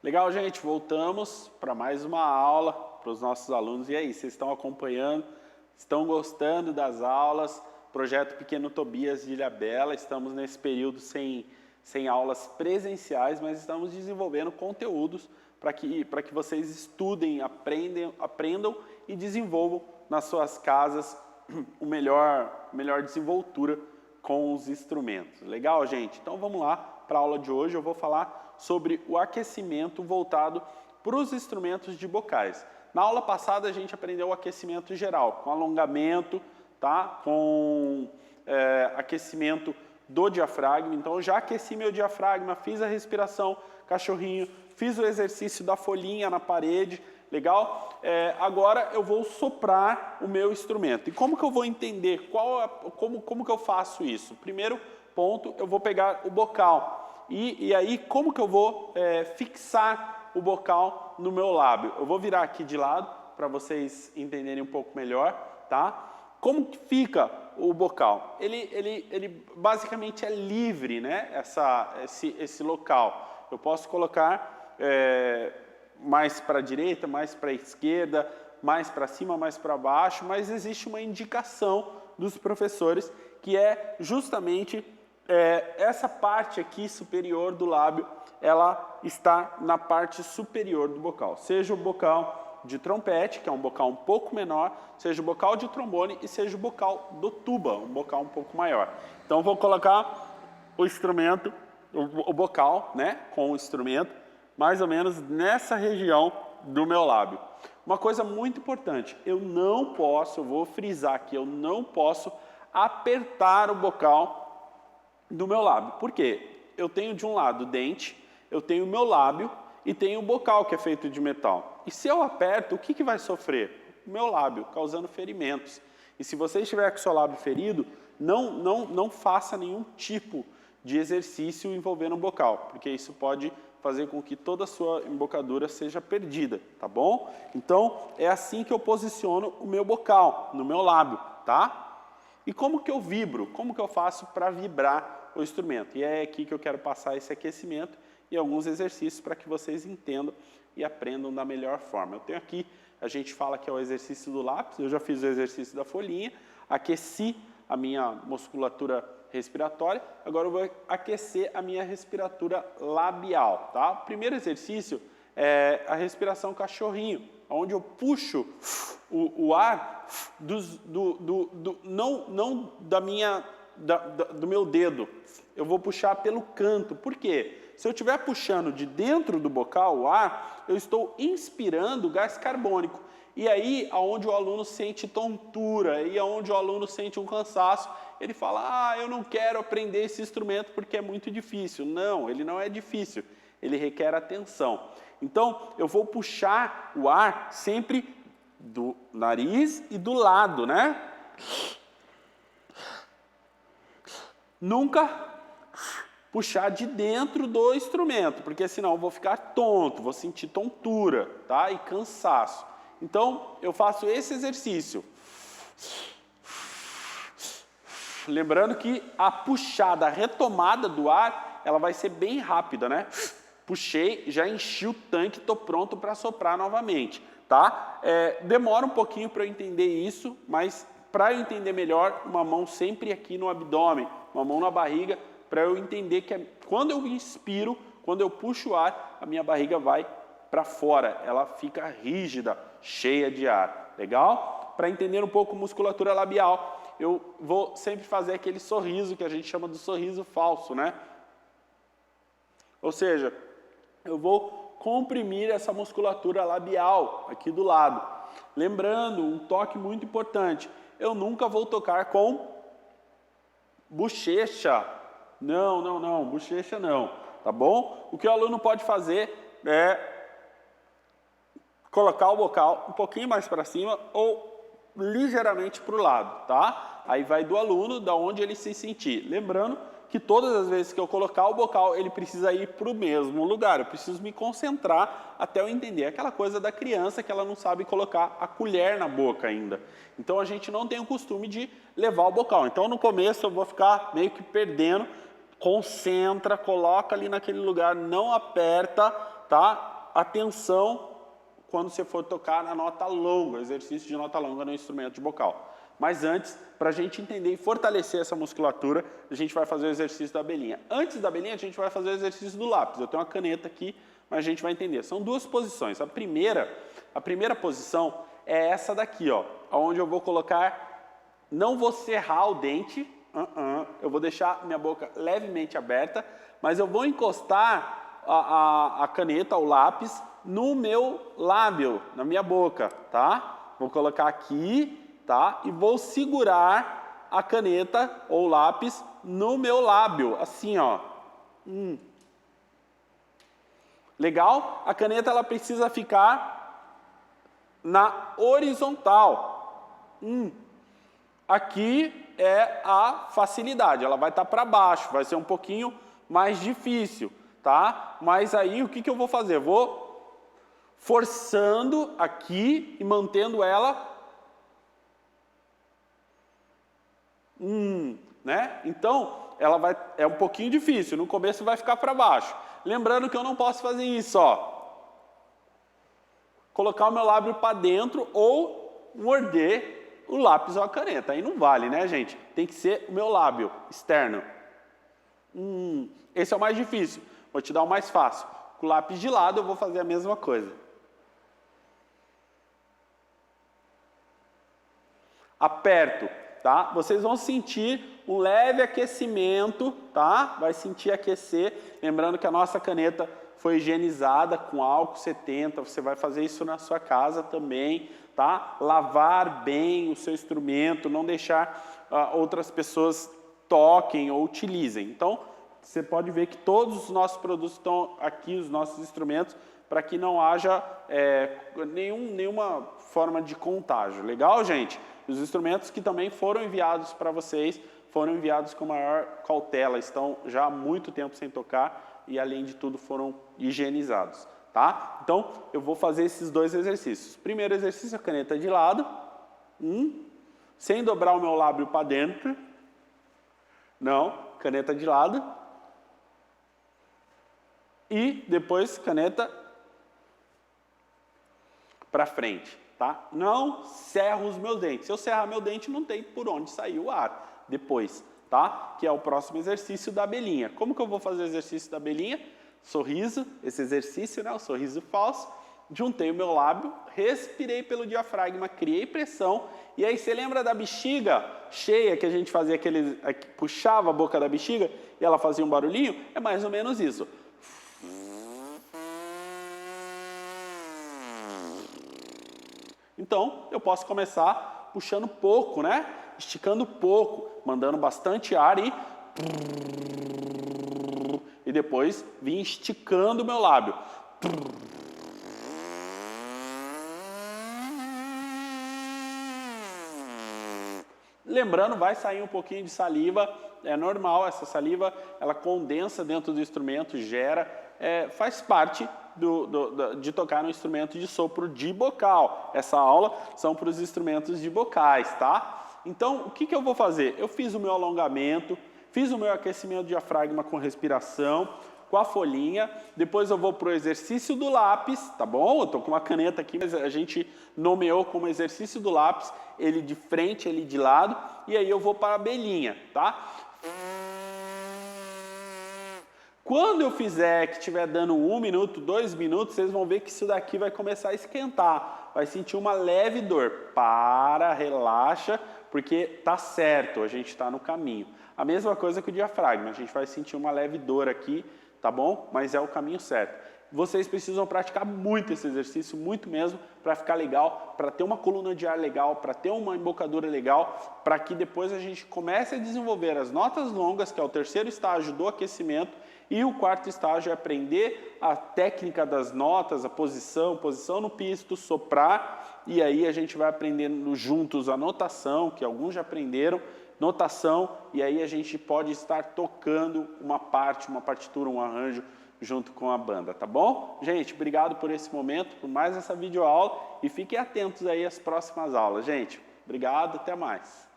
Legal, gente? Voltamos para mais uma aula para os nossos alunos. E aí, vocês estão acompanhando? Estão gostando das aulas? Projeto Pequeno Tobias de Ilhabela. Estamos nesse período sem aulas presenciais, mas estamos desenvolvendo conteúdos para que vocês estudem, aprendam e desenvolvam nas suas casas o melhor desenvoltura com os instrumentos. Legal, gente? Então vamos lá para a aula de hoje. Eu vou falar sobre o aquecimento voltado para os instrumentos de bocais. Na aula passada a gente aprendeu o aquecimento geral, com alongamento, tá? Com aquecimento do diafragma. Então eu já aqueci meu diafragma, fiz a respiração cachorrinho, fiz o exercício da folhinha na parede, legal? Agora eu vou soprar o meu instrumento. E como que eu vou entender? Como que eu faço isso? Primeiro ponto, eu vou pegar o bocal. E aí, como que eu vou fixar o bocal no meu lábio? Eu vou virar aqui de lado para vocês entenderem um pouco melhor, tá? Como que fica o bocal? Ele basicamente é livre, né? Esse local. Eu posso colocar mais para a direita, mais para a esquerda, mais para cima, mais para baixo, mas existe uma indicação dos professores que é justamente essa parte aqui superior do lábio, ela está na parte superior do bocal. Seja o bocal de trompete, que é um bocal um pouco menor, seja o bocal de trombone e seja o bocal do tuba, um bocal um pouco maior. Então, eu vou colocar o instrumento, o bocal, né, com o instrumento, mais ou menos nessa região do meu lábio. Uma coisa muito importante, eu vou frisar aqui, eu não posso apertar o bocal do meu lábio. Por quê? Eu tenho de um lado o dente, eu tenho o meu lábio e tenho o bocal que é feito de metal. E se eu aperto, o que vai sofrer? O meu lábio, causando ferimentos. E se você estiver com o seu lábio ferido, não faça nenhum tipo de exercício envolvendo o bocal, porque isso pode fazer com que toda a sua embocadura seja perdida, tá bom? Então, é assim que eu posiciono o meu bocal, no meu lábio, tá? E como que eu vibro? Como que eu faço para vibrar o instrumento? E é aqui que eu quero passar esse aquecimento e alguns exercícios para que vocês entendam e aprendam da melhor forma. Eu tenho aqui, a gente fala que é o exercício do lápis, eu já fiz o exercício da folhinha, aqueci a minha musculatura respiratória, agora eu vou aquecer a minha respiratura labial, tá? O primeiro exercício é a respiração cachorrinho, onde eu puxo o ar não do meu dedo, eu vou puxar pelo canto. Por quê? Se eu estiver puxando de dentro do bocal o ar, eu estou inspirando gás carbônico. E aí, aonde o aluno sente tontura, e aonde o aluno sente um cansaço, ele fala, eu não quero aprender esse instrumento porque é muito difícil. Não, ele não é difícil, ele requer atenção. Então, eu vou puxar o ar sempre do nariz e do lado, né? Nunca puxar de dentro do instrumento, porque senão eu vou ficar tonto, vou sentir tontura, tá? E cansaço. Então, eu faço esse exercício. Lembrando que a puxada, a retomada do ar, ela vai ser bem rápida, né? Puxei, já enchi o tanque, estou pronto para soprar novamente, tá? Demora um pouquinho para eu entender isso, mas para eu entender melhor, uma mão sempre aqui no abdômen, uma mão na barriga, para eu entender que quando eu inspiro, quando eu puxo o ar, a minha barriga vai para fora, ela fica rígida, cheia de ar, legal? Para entender um pouco musculatura labial, eu vou sempre fazer aquele sorriso que a gente chama de sorriso falso, né? Ou seja, eu vou comprimir essa musculatura labial aqui do lado. Lembrando, um toque muito importante, eu nunca vou tocar com bochecha. Não, bochecha não, tá bom? O que o aluno pode fazer é colocar o bocal um pouquinho mais para cima ou ligeiramente para o lado, tá? Aí vai do aluno, da onde ele se sentir. Lembrando que todas as vezes que eu colocar o bocal, ele precisa ir para o mesmo lugar. Eu preciso me concentrar até eu entender. Aquela coisa da criança que ela não sabe colocar a colher na boca ainda. Então, a gente não tem o costume de levar o bocal. Então, no começo, eu vou ficar meio que perdendo. Concentra, coloca ali naquele lugar, não aperta, tá? Atenção quando você for tocar na nota longa, exercício de nota longa no instrumento de bocal. Mas antes, para a gente entender e fortalecer essa musculatura, a gente vai fazer o exercício da abelhinha. Antes da abelhinha, a gente vai fazer o exercício do lápis. Eu tenho uma caneta aqui, mas a gente vai entender. São duas posições. A primeira posição é essa daqui, ó, onde eu vou colocar, não vou cerrar o dente, eu vou deixar minha boca levemente aberta, mas eu vou encostar a caneta, o lápis, no meu lábio, na minha boca, tá? Vou colocar aqui, tá? E vou segurar a caneta ou lápis no meu lábio, assim, ó. Legal? A caneta ela precisa ficar na horizontal. Aqui é a facilidade, ela vai estar para baixo, vai ser um pouquinho mais difícil, tá? Mas aí o que eu vou fazer? Vou forçando aqui e mantendo ela, né? Então, ela é um pouquinho difícil, no começo vai ficar para baixo. Lembrando que eu não posso fazer isso, ó. Colocar o meu lábio para dentro ou morder o lápis ou a caneta. Aí não vale, né, gente? Tem que ser o meu lábio externo. Esse é o mais difícil. Vou te dar o mais fácil. Com o lápis de lado eu vou fazer a mesma coisa. Aperto, tá? Vocês vão sentir um leve aquecimento, tá? Vai sentir aquecer. Lembrando que a nossa caneta foi higienizada com álcool 70. Você vai fazer isso na sua casa também, tá? Lavar bem o seu instrumento, não deixar outras pessoas toquem ou utilizem. Então, você pode ver que todos os nossos produtos estão aqui, os nossos instrumentos, para que não haja nenhuma forma de contágio. Legal, gente? Os instrumentos que também foram enviados para vocês, foram enviados com maior cautela, estão já há muito tempo sem tocar e, além de tudo, foram higienizados, tá? Então, eu vou fazer esses dois exercícios. Primeiro exercício, a caneta de lado, sem dobrar o meu lábio para dentro. Não, caneta de lado. E depois, caneta para frente, tá? Não cerro os meus dentes. Se eu cerrar meu dente, não tem por onde sair o ar depois, tá? Que é o próximo exercício da abelhinha. Como que eu vou fazer o exercício da abelhinha? Sorriso, esse exercício, né? O sorriso falso. Juntei o meu lábio, respirei pelo diafragma, criei pressão. E aí, você lembra da bexiga cheia que a gente fazia puxava a boca da bexiga e ela fazia um barulhinho? É mais ou menos isso. Então, eu posso começar puxando pouco, né? Esticando pouco, mandando bastante ar e depois vim esticando o meu lábio. Lembrando, vai sair um pouquinho de saliva, é normal, essa saliva, ela condensa dentro do instrumento, gera, faz parte de tocar no instrumento de sopro de bocal. Essa aula são para os instrumentos de bocais, tá? Então, o que eu vou fazer? Eu fiz o meu alongamento, fiz o meu aquecimento do diafragma com respiração, com a folhinha, depois eu vou para o exercício do lápis, tá bom? Eu estou com uma caneta aqui, mas a gente nomeou como exercício do lápis, ele de frente, ele de lado, e aí eu vou para a abelhinha, tá? Quando eu fizer, que estiver dando 1 minuto, 2 minutos, vocês vão ver que isso daqui vai começar a esquentar. Vai sentir uma leve dor. Para, relaxa, porque tá certo, a gente está no caminho. A mesma coisa que o diafragma, a gente vai sentir uma leve dor aqui, tá bom? Mas é o caminho certo. Vocês precisam praticar muito esse exercício, muito mesmo, para ficar legal, para ter uma coluna de ar legal, para ter uma embocadura legal, para que depois a gente comece a desenvolver as notas longas, que é o terceiro estágio do aquecimento, e o quarto estágio é aprender a técnica das notas, a posição no pisto, soprar, e aí a gente vai aprendendo juntos a notação, que alguns já aprenderam, notação, e aí a gente pode estar tocando uma partitura, um arranjo, junto com a banda, tá bom? Gente, obrigado por esse momento, por mais essa videoaula, e fiquem atentos aí às próximas aulas, gente. Obrigado, até mais.